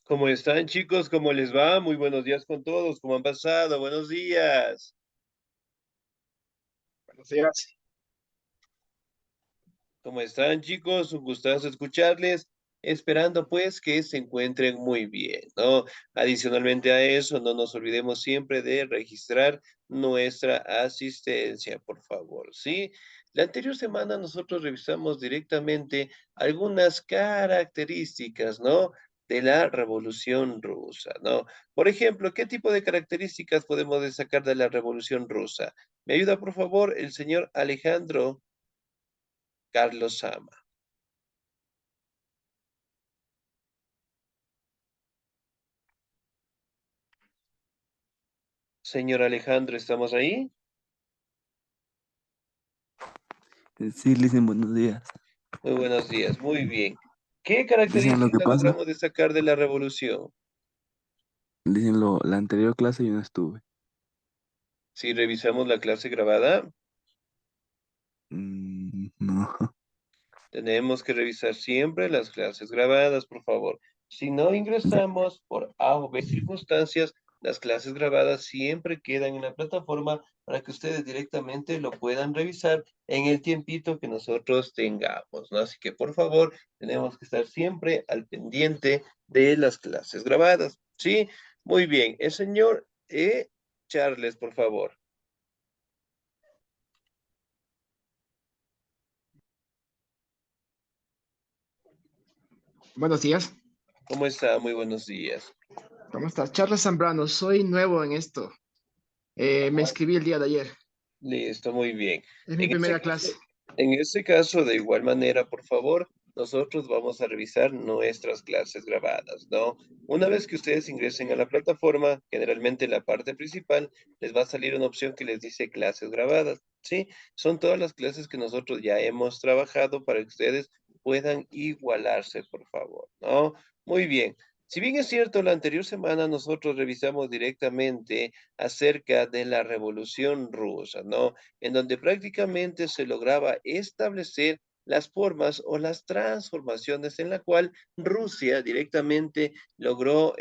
¿Cómo están, chicos? ¿Cómo les va? Muy buenos días con todos. ¿Cómo han pasado? Buenos días. Buenos días. ¿Cómo están, chicos? Un gustazo escucharles, esperando pues que se encuentren muy bien, ¿no? Adicionalmente a eso, no nos olvidemos siempre de registrar nuestra asistencia, por favor, ¿sí? La anterior semana nosotros revisamos directamente algunas características, ¿no? De la Revolución Rusa, ¿no? Por ejemplo, ¿qué tipo de características podemos destacar de la Revolución Rusa? ¿Me ayuda, por favor, el señor Alejandro Carlos Sama? Señor Alejandro, ¿estamos ahí? Sí, Licen, buenos días. Muy buenos días, muy bien. ¿Qué Dicen lo que características pasa, logramos destacar de la revolución? dicen la anterior clase yo no estuve. Si revisamos la clase grabada, No. tenemos que revisar siempre las clases grabadas, por favor. Si no ingresamos por A o B circunstancias, las clases grabadas siempre quedan en la plataforma para que ustedes directamente lo puedan revisar en el tiempito que nosotros tengamos, ¿no? Así que, por favor, tenemos que estar siempre al pendiente de las clases grabadas, ¿sí? Muy bien. El señor Charles, por favor. Buenos días. ¿Cómo está? Muy buenos días. ¿Cómo estás? Charles Zambrano, soy nuevo en esto. Me inscribí el día de ayer. Listo, muy bien. Es mi En este primera caso, clase. de igual manera, por favor, nosotros vamos a revisar nuestras clases grabadas, ¿no? Una vez que ustedes ingresen a la plataforma, generalmente en la parte principal les va a salir una opción que les dice clases grabadas, ¿sí? Son todas las clases que nosotros ya hemos trabajado para que ustedes puedan igualarse, por favor, ¿no? Muy bien. Si bien es cierto, la anterior semana nosotros revisamos directamente acerca de la Revolución Rusa, ¿no? En donde prácticamente se lograba establecer las formas o las transformaciones en la cual Rusia directamente logró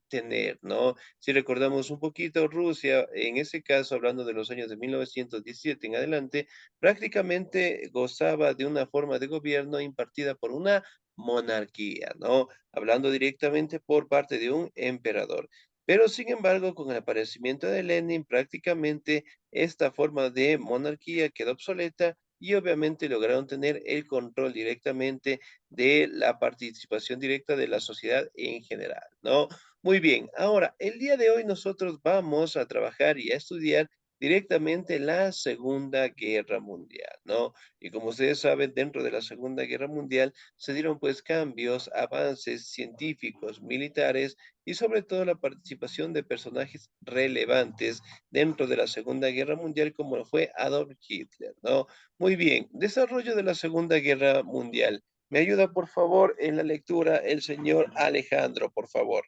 tener, ¿no? Si recordamos un poquito, Rusia, en ese caso, hablando de los años de 1917 en adelante, prácticamente gozaba de una forma de gobierno impartida por una monarquía, ¿no? Hablando directamente por parte de un emperador. Pero sin embargo, con el aparecimiento de Lenin, prácticamente esta forma de monarquía quedó obsoleta y obviamente lograron tener el control directamente de la participación directa de la sociedad en general, ¿no? Muy bien, ahora, el día de hoy nosotros vamos a trabajar y a estudiar directamente la Segunda Guerra Mundial, ¿no? Y como ustedes saben, dentro de la Segunda Guerra Mundial se dieron pues cambios, avances científicos, militares y sobre todo la participación de personajes relevantes dentro de la Segunda Guerra Mundial, como lo fue Adolf Hitler, ¿no? Muy bien, desarrollo de la Segunda Guerra Mundial. ¿Me ayuda, por favor, en la lectura el señor Alejandro, por favor?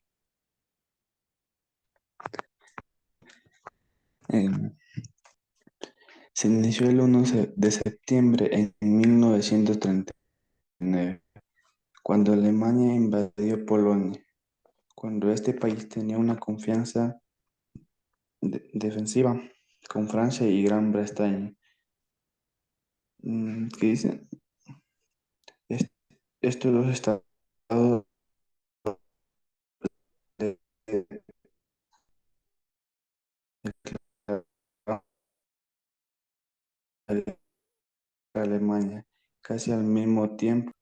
Em, Se inició el 1 de septiembre en 1939, cuando Alemania invadió Polonia, cuando este país tenía una confianza defensiva con Francia y Gran Bretaña. ¿Qué dice? Es- Estos dos estados de- de Alemania, casi al mismo tiempo,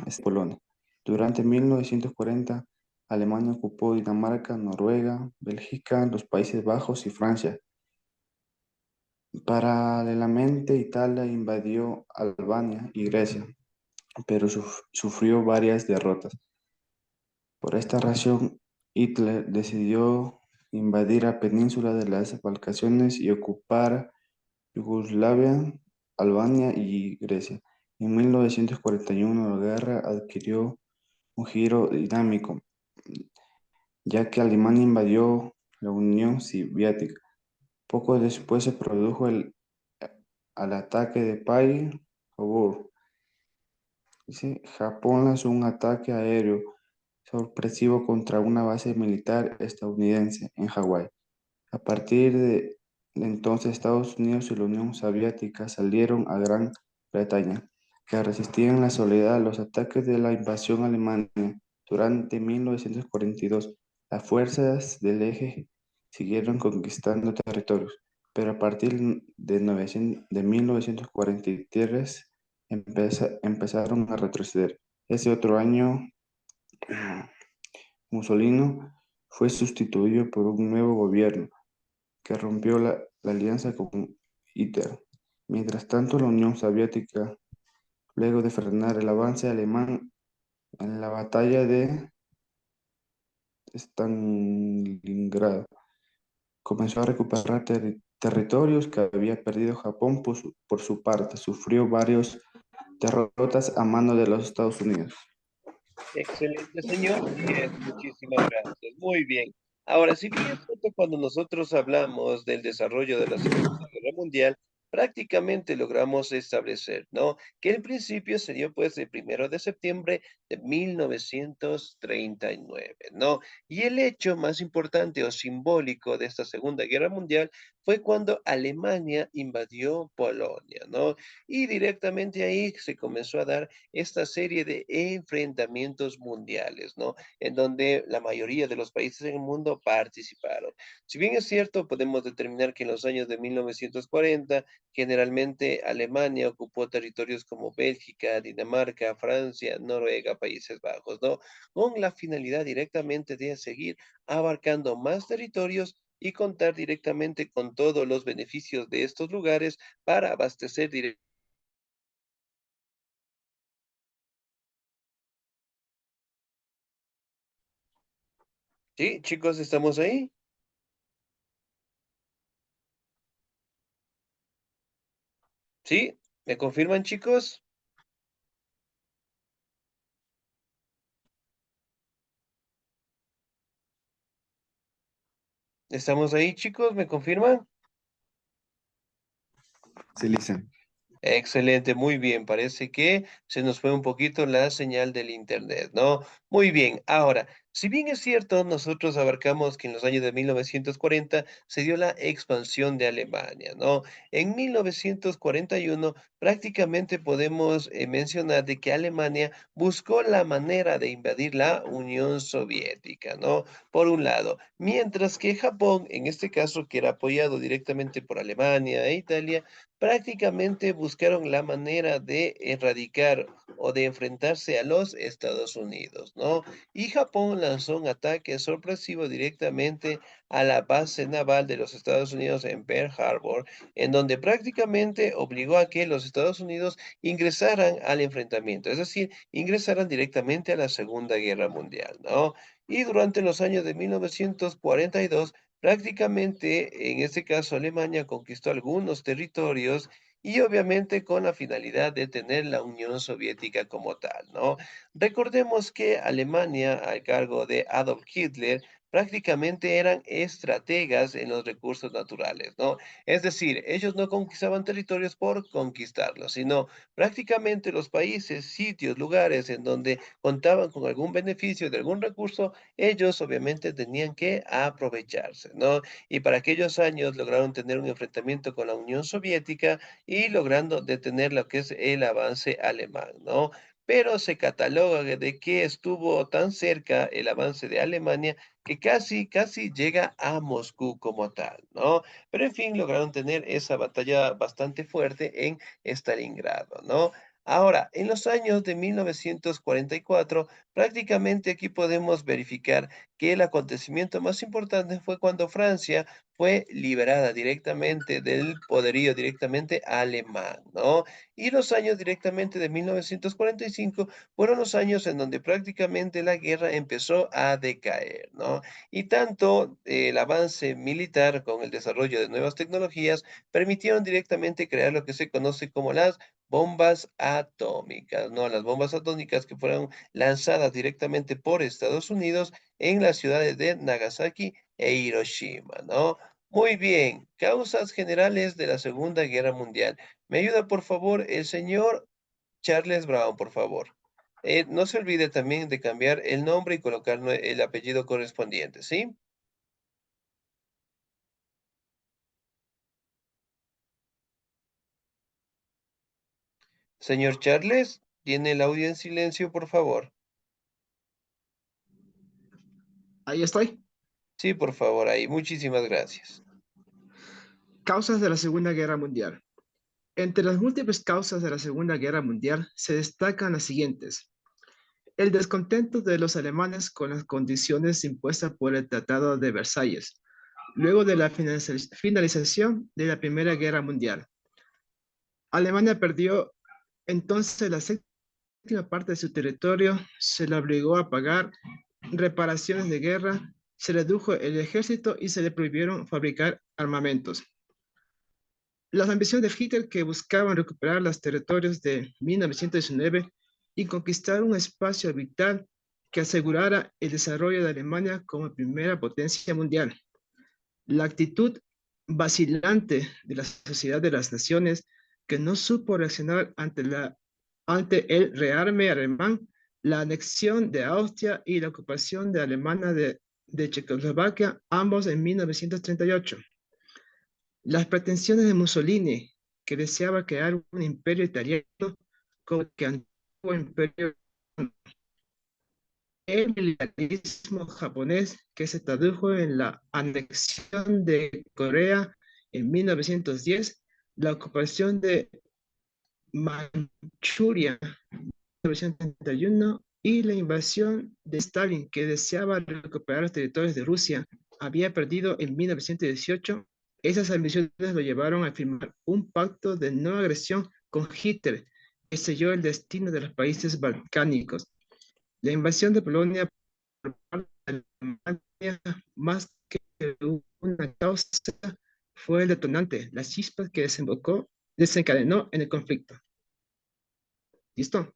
es Polonia. Durante 1940, Alemania ocupó Dinamarca, Noruega, Bélgica, los Países Bajos y Francia. Paralelamente, Italia invadió Albania y Grecia, pero sufrió varias derrotas. Por esta razón, Hitler decidió invadir la península de las Balcanes y ocupar Yugoslavia, Albania y Grecia. En 1941 la guerra adquirió un giro dinámico, ya que Alemania invadió la Unión Soviética. Poco después se produjo el ataque de Pearl Harbor. Dice, Japón lanzó un ataque aéreo sorpresivo contra una base militar estadounidense en Hawái. A partir de entonces, Estados Unidos y la Unión Soviética salieron a Gran Bretaña, que resistían en la soledad los ataques de la invasión alemana. Durante 1942, las fuerzas del eje siguieron conquistando territorios, pero a partir de 1943 empezaron a retroceder. Ese otro año, Mussolini fue sustituido por un nuevo gobierno que rompió la alianza con Hitler. Mientras tanto, la Unión Soviética, luego de frenar el avance alemán en la batalla de Stalingrado, comenzó a recuperar territorios que había perdido Japón por su parte. Sufrió varias derrotas a mano de los Estados Unidos. Excelente, señor. Bien, muchísimas gracias. Muy bien. Ahora, si bien es cierto, cuando nosotros hablamos del desarrollo de la Segunda Guerra Mundial, prácticamente logramos establecer, ¿no? Que el principio se dio pues el 1 de septiembre de 1939, ¿no? Y el hecho más importante o simbólico de esta Segunda Guerra Mundial fue cuando Alemania invadió Polonia, ¿no? Y directamente ahí se comenzó a dar esta serie de enfrentamientos mundiales, ¿no? En donde la mayoría de los países en el mundo participaron. Si bien es cierto, podemos determinar que en los años de 1940, generalmente Alemania ocupó territorios como Bélgica, Dinamarca, Francia, Noruega, Países Bajos, ¿no? Con la finalidad directamente de seguir abarcando más territorios y contar directamente con todos los beneficios de estos lugares para abastecer directamente. Sí, chicos, ¿estamos ahí? Sí, ¿me confirman, chicos? ¿Estamos ahí, chicos? ¿Me confirman? Sí, Lisa. Excelente, muy bien. Parece que se nos fue un poquito la señal del internet, ¿no? Muy bien. Ahora, si bien es cierto, nosotros abarcamos que en los años de 1940 se dio la expansión de Alemania, ¿no? En 1941 prácticamente podemos mencionar de que Alemania buscó la manera de invadir la Unión Soviética, ¿no? Por un lado, mientras que Japón, en este caso, que era apoyado directamente por Alemania e Italia, prácticamente buscaron la manera de erradicar o de enfrentarse a los Estados Unidos, ¿no? Y Japón lanzó un ataque sorpresivo directamente a la base naval de los Estados Unidos en Pearl Harbor, en donde prácticamente obligó a que los Estados Unidos ingresaran al enfrentamiento, es decir, ingresaran directamente a la Segunda Guerra Mundial, ¿no? Y durante los años de 1942, prácticamente, en este caso, Alemania conquistó algunos territorios y obviamente con la finalidad de tener la Unión Soviética como tal, ¿no? Recordemos que Alemania, al cargo de Adolf Hitler, prácticamente eran estrategas en los recursos naturales, ¿no? Es decir, ellos no conquistaban territorios por conquistarlos, sino prácticamente los países, sitios, lugares en donde contaban con algún beneficio de algún recurso, ellos obviamente tenían que aprovecharse, ¿no? Y para aquellos años lograron tener un enfrentamiento con la Unión Soviética y logrando detener lo que es el avance alemán, ¿no? Pero se cataloga de que estuvo tan cerca el avance de Alemania que casi llega a Moscú como tal, ¿no? Pero en fin, lograron tener esa batalla bastante fuerte en Stalingrado, ¿no? Ahora, en los años de 1944, prácticamente aquí podemos verificar que el acontecimiento más importante fue cuando Francia fue liberada directamente del poderío directamente alemán, ¿no? Y los años directamente de 1945 fueron los años en donde prácticamente la guerra empezó a decaer, ¿no? Y tanto el avance militar con el desarrollo de nuevas tecnologías permitieron directamente crear lo que se conoce como las bombas atómicas, ¿no? Las bombas atómicas que fueron lanzadas directamente por Estados Unidos en las ciudades de Nagasaki e Hiroshima, ¿no? Muy bien, causas generales de la Segunda Guerra Mundial. ¿Me ayuda, por favor, el señor Charles Brown, por favor? No se olvide también de cambiar el nombre y colocar el apellido correspondiente, ¿sí? Señor Charles, ¿tiene el audio en silencio, por favor? Ahí estoy. Sí, por favor, ahí. Muchísimas gracias. Causas de la Segunda Guerra Mundial. Entre las múltiples causas de la Segunda Guerra Mundial se destacan las siguientes. El descontento de los alemanes con las condiciones impuestas por el Tratado de Versalles, luego de la finalización de la Primera Guerra Mundial. Alemania perdió entonces la séptima parte de su territorio, se le obligó a pagar reparaciones de guerra, se redujo el ejército y se le prohibieron fabricar armamentos. Las ambiciones de Hitler, que buscaban recuperar los territorios de 1919 y conquistar un espacio vital que asegurara el desarrollo de Alemania como primera potencia mundial. La actitud vacilante de la Sociedad de las Naciones, que no supo reaccionar ante el rearme alemán, la anexión de Austria y la ocupación de Alemania de Checoslovaquia, ambos en 1938. Las pretensiones de Mussolini, que deseaba crear un imperio italiano como el que antiguo imperio, el militarismo japonés, que se tradujo en la anexión de Corea en 1910, la ocupación de Manchuria en 1931 y la invasión de Stalin, que deseaba recuperar los territorios de Rusia, había perdido en 1918. Esas ambiciones lo llevaron a firmar un pacto de no agresión con Hitler, que selló el destino de los países balcánicos. La invasión de Polonia por parte de Alemania, más que una causa, fue el detonante, la chispa que desencadenó en el conflicto. ¿Listo?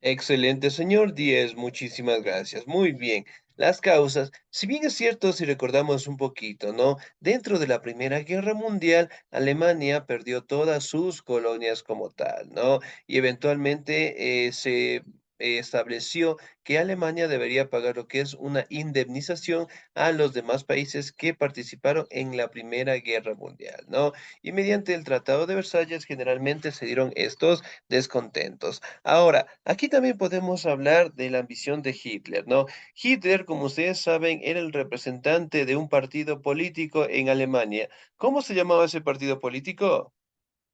Excelente, señor Díez, muchísimas gracias. Muy bien. Las causas, si bien es cierto, si recordamos un poquito, ¿no? Dentro de la Primera Guerra Mundial, Alemania perdió todas sus colonias como tal, ¿no? Y eventualmente se estableció que Alemania debería pagar lo que es una indemnización a los demás países que participaron en la Primera Guerra Mundial, ¿no? Y mediante el Tratado de Versalles generalmente se dieron estos descontentos. Ahora, aquí también podemos hablar de la ambición de Hitler, ¿no? Hitler, como ustedes saben, era el representante de un partido político en Alemania. ¿Cómo se llamaba ese partido político?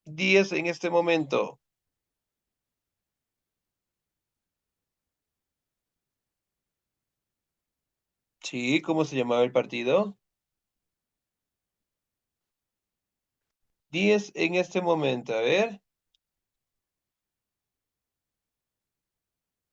10 en este momento. Sí, ¿cómo se llamaba el partido? 10 en este momento, a ver.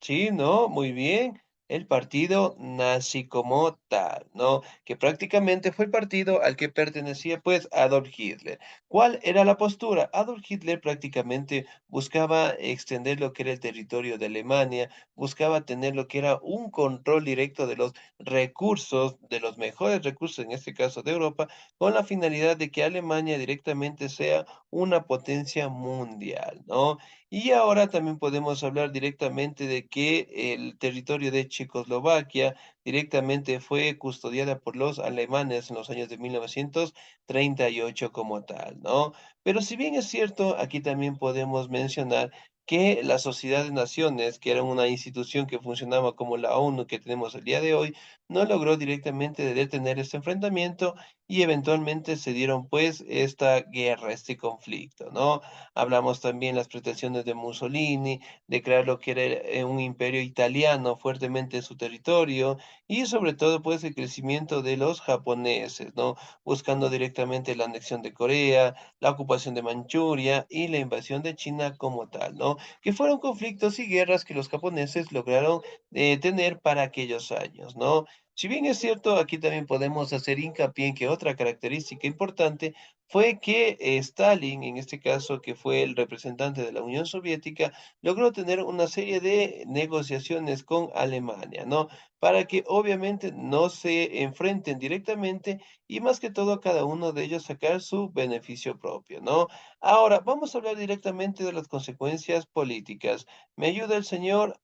Sí, ¿no? Muy bien. El partido nazi como tal, ¿no? Que prácticamente fue el partido al que pertenecía pues Adolf Hitler. ¿Cuál era la postura? Adolf Hitler prácticamente buscaba extender lo que era el territorio de Alemania, buscaba tener lo que era un control directo de los recursos, de los mejores recursos, en este caso de Europa, con la finalidad de que Alemania directamente sea una potencia mundial, ¿no? Y ahora también podemos hablar directamente de que el territorio de Checoslovaquia directamente fue custodiada por los alemanes en los años de 1938 como tal, ¿no? Pero si bien es cierto, aquí también podemos mencionar que la Sociedad de Naciones, que era una institución que funcionaba como la ONU que tenemos el día de hoy, no logró directamente detener este enfrentamiento y eventualmente se dieron pues esta guerra, este conflicto, ¿no? Hablamos también las pretensiones de Mussolini, de crear lo que era un imperio italiano fuertemente en su territorio y sobre todo pues el crecimiento de los japoneses, ¿no? Buscando directamente la anexión de Corea, la ocupación de Manchuria y la invasión de China como tal, ¿no? Que fueron conflictos y guerras que los japoneses lograron tener para aquellos años, ¿no? Si bien es cierto, aquí también podemos hacer hincapié en que otra característica importante fue que Stalin, en este caso, que fue el representante de la Unión Soviética, logró tener una serie de negociaciones con Alemania, ¿no? Para que obviamente no se enfrenten directamente y más que todo cada uno de ellos sacar su beneficio propio, ¿no? Ahora, vamos a hablar directamente de las consecuencias políticas. ¿Me ayuda el señor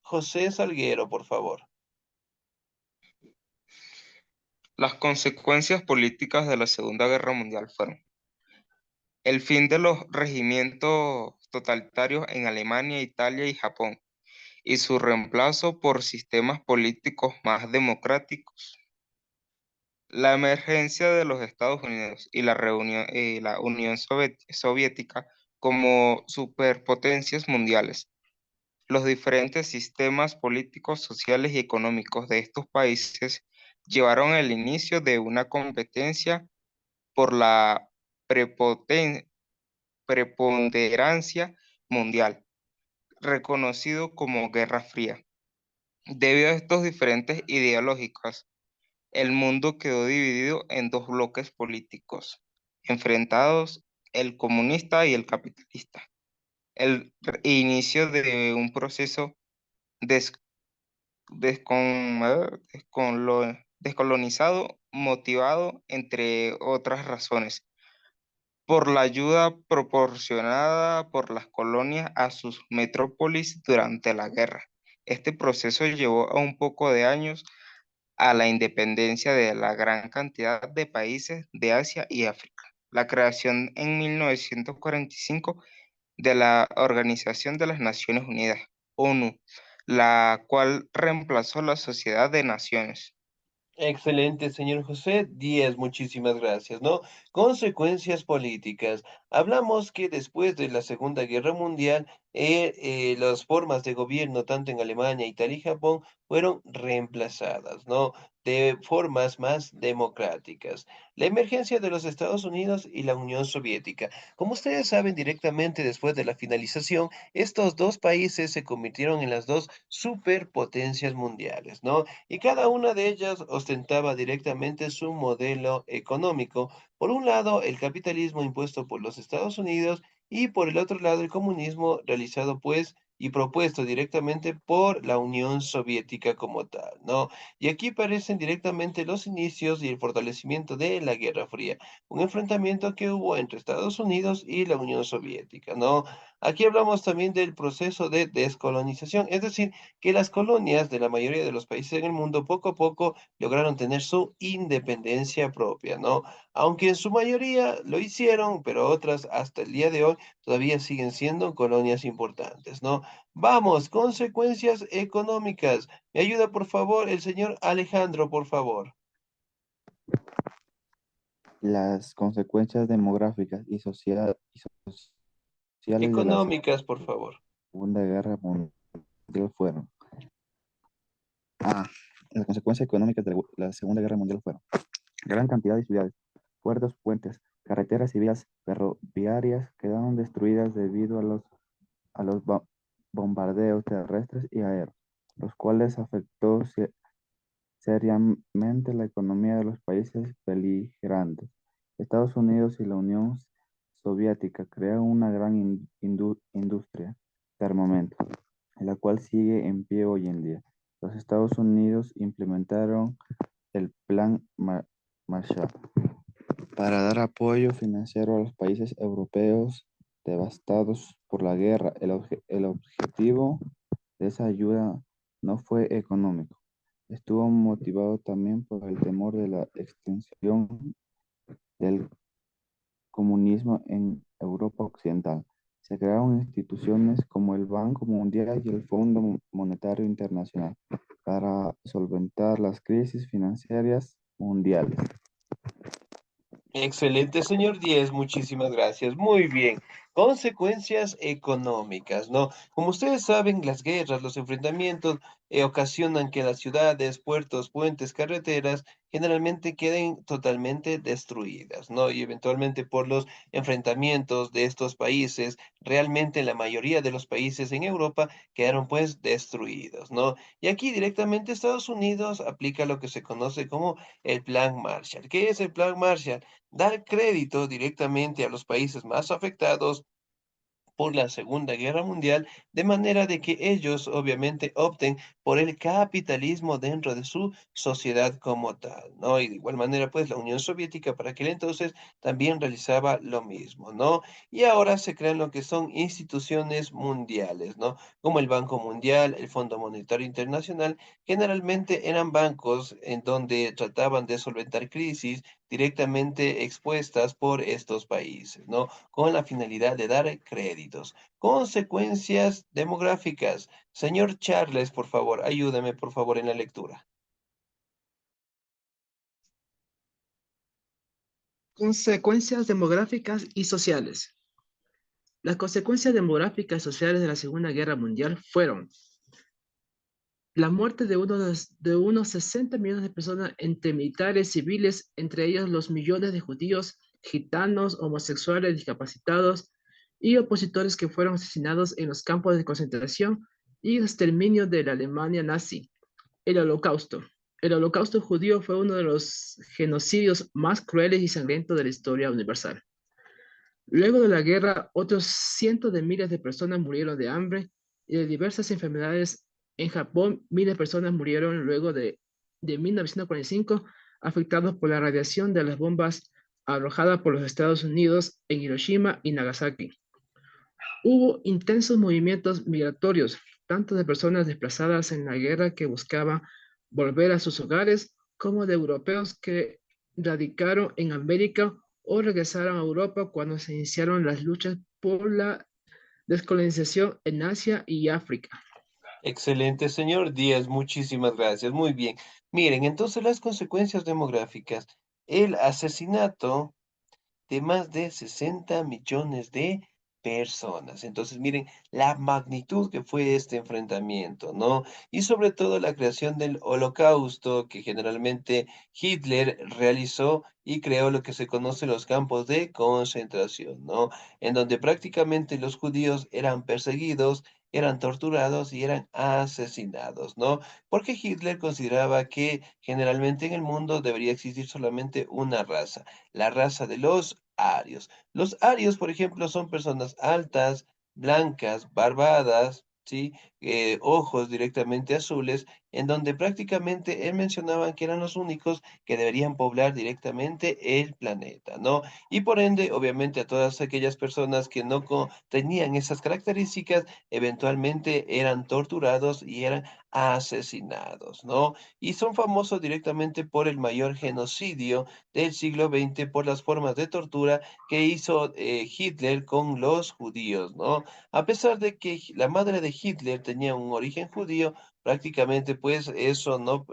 José Salguero, por favor. Las consecuencias políticas de la Segunda Guerra Mundial fueron el fin de los regimientos totalitarios en Alemania, Italia y Japón, y su reemplazo por sistemas políticos más democráticos, la emergencia de los Estados Unidos y la Unión Soviética como superpotencias mundiales. Los diferentes sistemas políticos, sociales y económicos de estos países llevaron al inicio de una competencia por la prepoten- preponderancia mundial, reconocido como Guerra Fría. Debido a estos diferentes ideológicos, el mundo quedó dividido en dos bloques políticos, enfrentados el comunista y el capitalista. El inicio de un proceso des- descolonizado, motivado, entre otras razones, por la ayuda proporcionada por las colonias a sus metrópolis durante la guerra. Este proceso llevó a un poco de años a la independencia de la gran cantidad de países de Asia y África. La creación en 1945 de la Organización de las Naciones Unidas, ONU, la cual reemplazó la Sociedad de Naciones. Excelente, señor José. 10, muchísimas gracias, ¿no? Consecuencias políticas. Hablamos que después de la Segunda Guerra Mundial, las formas de gobierno, tanto en Alemania, Italia y Japón, fueron reemplazadas, ¿no? De formas más democráticas. La emergencia de los Estados Unidos y la Unión Soviética. Como ustedes saben, directamente después de la finalización, estos dos países se convirtieron en las dos superpotencias mundiales, ¿no? Y cada una de ellas ostentaba directamente su modelo económico. Por un lado, el capitalismo impuesto por los Estados Unidos y por el otro lado, el comunismo realizado pues y propuesto directamente por la Unión Soviética como tal, ¿no? Y aquí aparecen directamente los inicios y el fortalecimiento de la Guerra Fría, un enfrentamiento que hubo entre Estados Unidos y la Unión Soviética, ¿no? Aquí hablamos también del proceso de descolonización, es decir, que las colonias de la mayoría de los países en el mundo poco a poco lograron tener su independencia propia, ¿no? Aunque en su mayoría lo hicieron, pero otras hasta el día de hoy todavía siguen siendo colonias importantes, ¿no? Vamos, consecuencias económicas. Me ayuda, por favor, el señor Alejandro, por favor. Las consecuencias demográficas y sociales de la Económicas, por favor. Segunda Guerra Mundial fueron. Las consecuencias económicas de la Segunda Guerra Mundial fueron gran cantidad de ciudades, puertos, puentes, carreteras y vías ferroviarias quedaron destruidas debido a los bombardeos terrestres y aéreos, los cuales afectó seriamente la economía de los países beligerantes. Estados Unidos y la Unión Soviética crearon una gran industria de armamento, la cual sigue en pie hoy en día. Los Estados Unidos implementaron el Plan Marshall para dar apoyo financiero a los países europeos devastados por la guerra. El objetivo de esa ayuda no fue económico, estuvo motivado también por el temor de la extensión del comunismo en Europa Occidental. Se crearon instituciones como el Banco Mundial y el Fondo Monetario Internacional para solventar las crisis financieras mundiales. Excelente, señor Díez, muchísimas gracias. Muy bien. Consecuencias económicas, ¿no? Como ustedes saben, las guerras, los enfrentamientos ocasionan que las ciudades, puertos, puentes, carreteras generalmente queden totalmente destruidas, ¿no? Y eventualmente por los enfrentamientos de estos países, realmente la mayoría de los países en Europa quedaron pues destruidos, ¿no? Y aquí directamente Estados Unidos aplica lo que se conoce como el Plan Marshall. ¿Qué es el Plan Marshall? Dar crédito directamente a los países más afectados por la Segunda Guerra Mundial, de manera de que ellos obviamente opten por el capitalismo dentro de su sociedad como tal, ¿no? Y de igual manera, pues la Unión Soviética para aquel entonces también realizaba lo mismo, ¿no? Y ahora se crean lo que son instituciones mundiales, ¿no? Como el Banco Mundial, el Fondo Monetario Internacional, generalmente eran bancos en donde trataban de solventar crisis directamente expuestas por estos países, ¿no? Con la finalidad de dar créditos. Consecuencias demográficas. Señor Charles, por favor, ayúdame, por favor, en la lectura. Consecuencias demográficas y sociales. Las consecuencias demográficas y sociales de la Segunda Guerra Mundial fueron la muerte de unos 60 millones de personas entre militares, civiles, entre ellos los millones de judíos, gitanos, homosexuales, discapacitados y opositores que fueron asesinados en los campos de concentración y el exterminio de la Alemania nazi. El Holocausto. El Holocausto judío fue uno de los genocidios más crueles y sangrientos de la historia universal. Luego de la guerra, otros cientos de miles de personas murieron de hambre y de diversas enfermedades. En Japón, miles de personas murieron luego de 1945, afectados por la radiación de las bombas arrojadas por los Estados Unidos en Hiroshima y Nagasaki. Hubo intensos movimientos migratorios, tanto de personas desplazadas en la guerra que buscaban volver a sus hogares, como de europeos que radicaron en América o regresaron a Europa cuando se iniciaron las luchas por la descolonización en Asia y África. Excelente, señor Díaz, muchísimas gracias. Muy bien. Miren, entonces las consecuencias demográficas. El asesinato de más de 60 millones de personas. Entonces, miren la magnitud que fue este enfrentamiento, ¿no? Y sobre todo la creación del Holocausto, que generalmente Hitler realizó y creó lo que se conoce los campos de concentración, ¿no? En donde prácticamente los judíos eran perseguidos, eran torturados y eran asesinados, ¿no? Porque Hitler consideraba que generalmente en el mundo debería existir solamente una raza, la raza de los arios. Los arios, por ejemplo, son personas altas, blancas, barbadas, ¿sí? Ojos directamente azules, en donde prácticamente él mencionaba que eran los únicos que deberían poblar directamente el planeta, ¿no? Y por ende, obviamente, a todas aquellas personas que no tenían esas características, eventualmente eran torturados y eran asesinados, ¿no? Y son famosos directamente por el mayor genocidio del siglo XX por las formas de tortura que hizo Hitler con los judíos, ¿no? A pesar de que la madre de Hitler tenía un origen judío, prácticamente pues eso no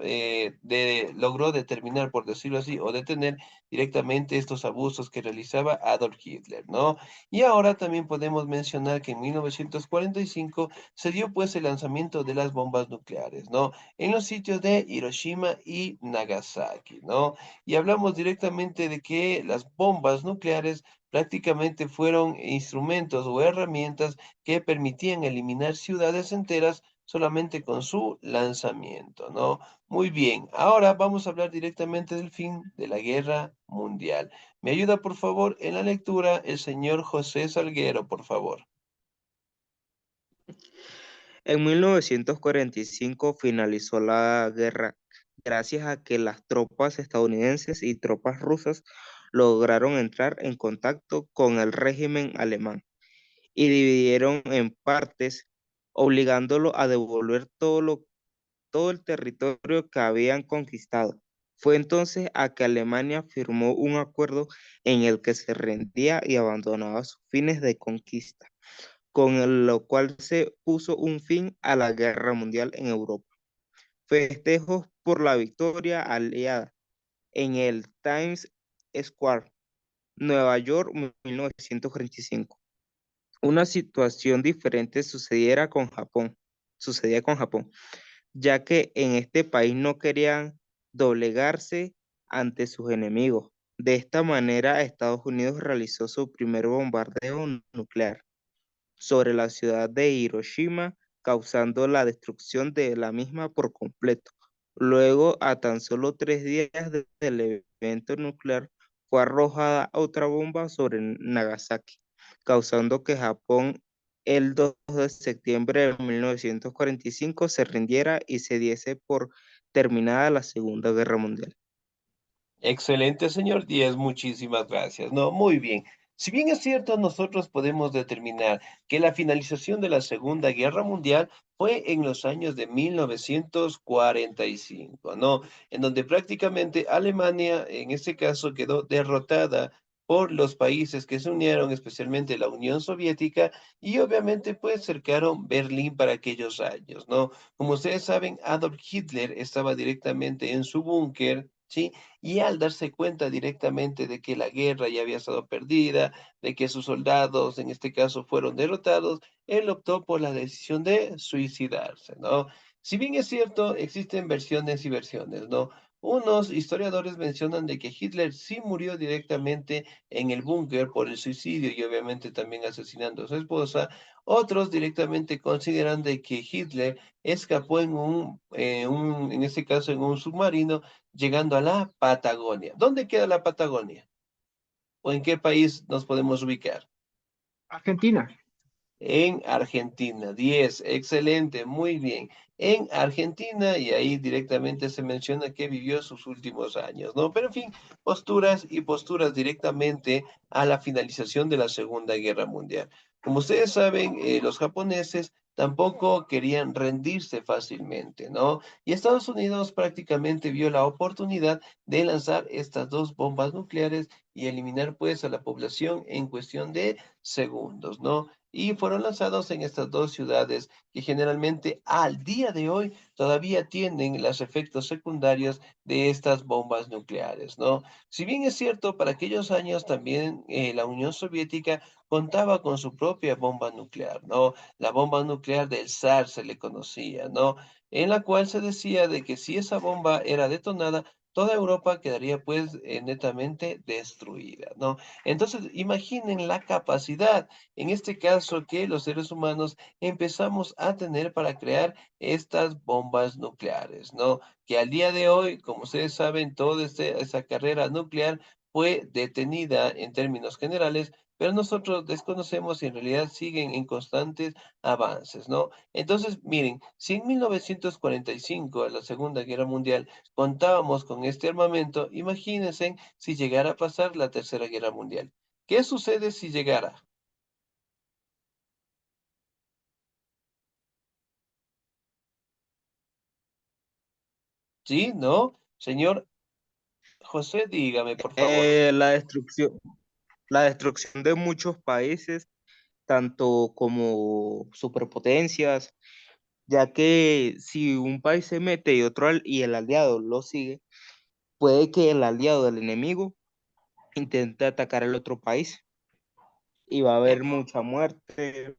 logró determinar, por decirlo así, o detener directamente estos abusos que realizaba Adolf Hitler, ¿no? Y ahora también podemos mencionar que en 1945 se dio pues el lanzamiento de las bombas nucleares, ¿no? En los sitios de Hiroshima y Nagasaki, ¿no? Y hablamos directamente de que las bombas nucleares prácticamente fueron instrumentos o herramientas que permitían eliminar ciudades enteras solamente con su lanzamiento, ¿no? Muy bien, ahora vamos a hablar directamente del fin de la guerra mundial. ¿Me ayuda, por favor, en la lectura el señor José Salguero, por favor? En 1945 finalizó la guerra gracias a que las tropas estadounidenses y tropas rusas lograron entrar en contacto con el régimen alemán y dividieron en partes, obligándolo a devolver todo el territorio que habían conquistado. Fue entonces a que Alemania firmó un acuerdo en el que se rendía y abandonaba sus fines de conquista, lo cual se puso un fin a la guerra mundial en Europa. Festejos por la victoria aliada en el Times Square, Nueva York, 1945. Una situación diferente sucedía con Japón, ya que en este país no querían doblegarse ante sus enemigos. De esta manera, Estados Unidos realizó su primer bombardeo nuclear sobre la ciudad de Hiroshima, causando la destrucción de la misma por completo. Luego, a tan solo 3 días del evento nuclear, fue arrojada otra bomba sobre Nagasaki, causando que Japón el 2 de septiembre de 1945 se rindiera y se diese por terminada la Segunda Guerra Mundial. Excelente, señor Díaz, muchísimas gracias. No, muy bien. Si bien es cierto, nosotros podemos determinar que la finalización de la Segunda Guerra Mundial fue en los años de 1945, ¿no? En donde prácticamente Alemania, en este caso, quedó derrotada por los países que se unieron, especialmente la Unión Soviética, y obviamente pues cercaron Berlín para aquellos años, ¿no? Como ustedes saben, Adolf Hitler estaba directamente en su búnker, ¿sí? Y al darse cuenta directamente de que la guerra ya había estado perdida, de que sus soldados en este caso fueron derrotados, él optó por la decisión de suicidarse, ¿no? Si bien es cierto, existen versiones y versiones, ¿no? Unos historiadores mencionan de que Hitler sí murió directamente en el búnker por el suicidio y obviamente también asesinando a su esposa. Otros directamente consideran de que Hitler escapó en este caso, en un submarino llegando a la Patagonia. ¿Dónde queda la Patagonia? ¿O en qué país nos podemos ubicar? Argentina. En Argentina. 10, excelente, muy bien. En Argentina, y ahí directamente se menciona que vivió sus últimos años, ¿no? Pero en fin, posturas y posturas directamente a la finalización de la Segunda Guerra Mundial. Como ustedes saben, los japoneses tampoco querían rendirse fácilmente, ¿no? Y Estados Unidos prácticamente vio la oportunidad de lanzar estas dos bombas nucleares y eliminar pues a la población en cuestión de segundos, ¿no? Y fueron lanzados en estas dos ciudades que generalmente al día de hoy todavía tienen los efectos secundarios de estas bombas nucleares, ¿no? Si bien es cierto, para aquellos años también la Unión Soviética contaba con su propia bomba nuclear, ¿no? La bomba nuclear del zar se le conocía, ¿no? En la cual se decía de que si esa bomba era detonada, toda Europa quedaría pues netamente destruida, ¿no? Entonces, imaginen la capacidad en este caso que los seres humanos empezamos a tener para crear estas bombas nucleares, ¿no? Que al día de hoy, como ustedes saben, toda esa carrera nuclear fue detenida en términos generales, pero nosotros desconocemos y en realidad siguen en constantes avances, ¿no? Entonces, miren, si en 1945, la Segunda Guerra Mundial, contábamos con este armamento, imagínense si llegara a pasar la Tercera Guerra Mundial. ¿Qué sucede si llegara? ¿Sí? ¿No? Señor José, dígame, por favor. Eh, la destrucción, la destrucción de muchos países, tanto como superpotencias, ya que si un país se mete y y el aliado lo sigue, puede que el aliado del enemigo intente atacar al otro país y va a E- haber mucha muerte.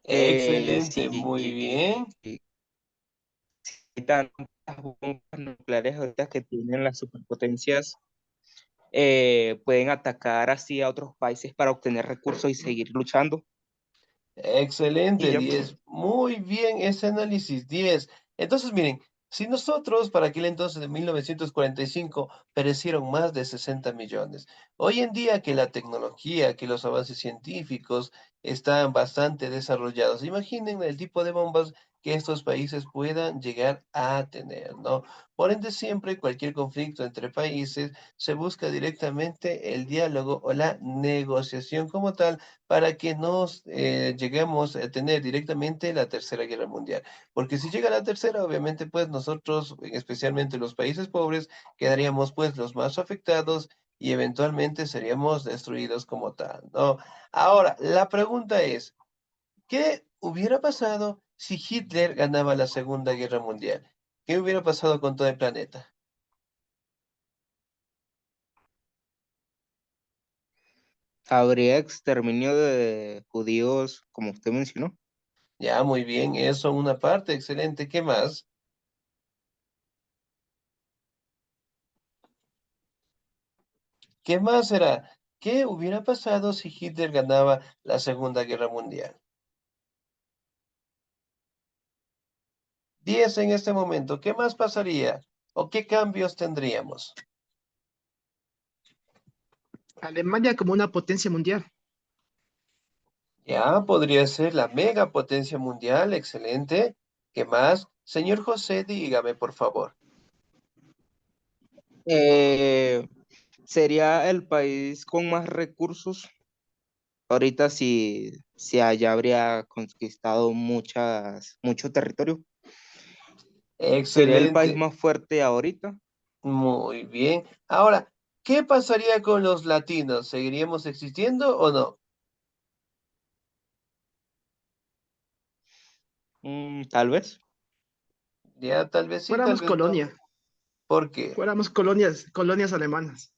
Excelente, Si muy bien. hay tantas bombas nucleares ahorita que tienen las superpotencias, pueden atacar así a otros países para obtener recursos y seguir luchando. Y Excelente, ya. 10. Muy bien ese análisis, 10. Entonces, miren, si nosotros para aquel entonces de 1945 perecieron más de 60 millones, hoy en día que la tecnología, que los avances científicos están bastante desarrollados, imaginen el tipo de bombas que estos países puedan llegar a tener, ¿no? Por ende, siempre cualquier conflicto entre países se busca directamente el diálogo o la negociación como tal para que nos lleguemos a tener directamente la Tercera Guerra Mundial. Porque si llega la tercera, obviamente, pues nosotros, especialmente los países pobres, quedaríamos pues los más afectados y eventualmente seríamos destruidos como tal, ¿no? Ahora, la pregunta es, ¿qué hubiera pasado si Hitler ganaba la Segunda Guerra Mundial? ¿Qué hubiera pasado con todo el planeta? Habría exterminio de judíos, como usted mencionó. Ya, muy bien, eso una parte, excelente. ¿Qué más? ¿Qué más será? ¿Qué hubiera pasado si Hitler ganaba la Segunda Guerra Mundial? 10 en este momento. ¿Qué más pasaría? ¿O qué cambios tendríamos? Alemania como una potencia mundial. Ya, podría ser la megapotencia mundial, excelente. ¿Qué más? Señor José, dígame, por favor. Eh, Sería el país con más recursos. Ahorita si allá habría conquistado mucho territorio. Sería el país Excelente, más fuerte ahorita. muy bien. Ahora, ¿qué pasaría con los latinos? ¿Seguiríamos existiendo o no? Tal vez. Ya, tal vez sí, tal Fuéramos vez no. colonia, ¿Por qué? fuéramos colonias alemanas.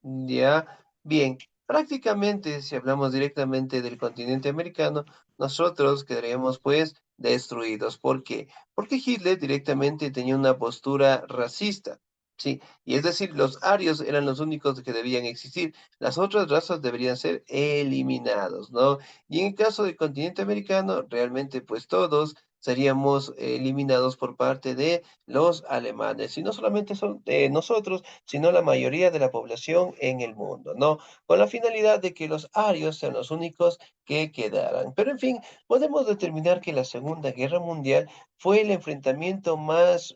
Ya, bien, prácticamente si hablamos directamente del continente americano, nosotros quedaríamos pues destruidos. ¿Por qué? Porque Hitler directamente tenía una postura racista, ¿sí? Y es decir, los arios eran los únicos que debían existir, las otras razas deberían ser eliminados, ¿no? Y en el caso del continente americano, realmente pues todos seríamos eliminados por parte de los alemanes. Y no solamente son nosotros, sino la mayoría de la población en el mundo, ¿no? Con la finalidad de que los arios sean los únicos que quedaran. Pero en fin, podemos determinar que la Segunda Guerra Mundial fue el enfrentamiento más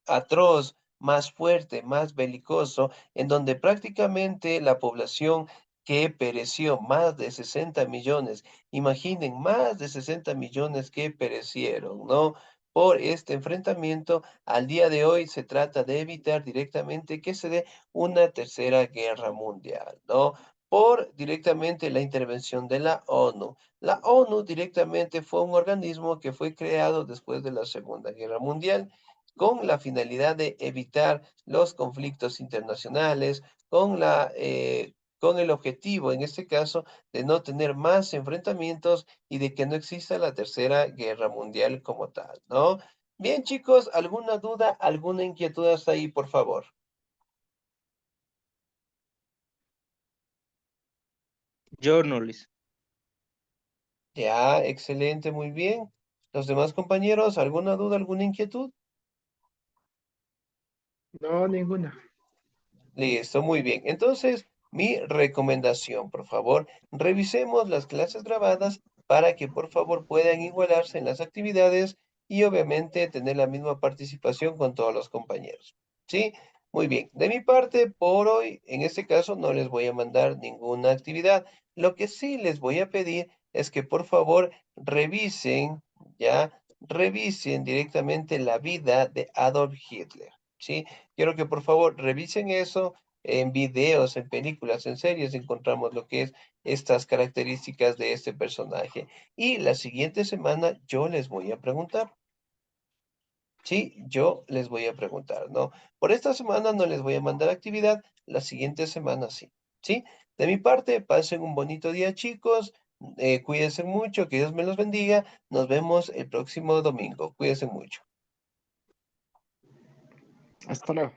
atroz, más fuerte, más belicoso, en donde prácticamente la población que pereció, más de 60 millones, imaginen, más de 60 millones que perecieron, ¿no? Por este enfrentamiento, al día de hoy se trata de evitar directamente que se dé una tercera guerra mundial, ¿no? Por directamente la intervención de la ONU. La ONU directamente fue un organismo que fue creado después de la Segunda Guerra Mundial con la finalidad de evitar los conflictos internacionales, con el objetivo, en este caso, de no tener más enfrentamientos y de que no exista la tercera guerra mundial como tal, ¿no? Bien, chicos, ¿alguna duda, alguna inquietud hasta ahí, por favor? Yo no, Luis. Ya, excelente, muy bien. ¿Los demás compañeros, alguna duda, alguna inquietud? No, ninguna. Listo, muy bien. Entonces, mi recomendación, por favor, revisemos las clases grabadas para que por favor puedan igualarse en las actividades y obviamente tener la misma participación con todos los compañeros. ¿Sí? Muy bien. De mi parte, por hoy, en este caso, no les voy a mandar ninguna actividad. Lo que sí les voy a pedir es que por favor revisen, ya, revisen directamente la vida de Adolf Hitler. ¿Sí? Quiero que por favor revisen eso en videos, en películas, en series, encontramos lo que es estas características de este personaje. Y la siguiente semana yo les voy a preguntar. Sí, yo les voy a preguntar, ¿no? Por esta semana no les voy a mandar actividad, la siguiente semana sí. ¿Sí? De mi parte, pasen un bonito día, chicos. Cuídense mucho, que Dios me los bendiga. Nos vemos el próximo domingo. Cuídense mucho. Hasta luego.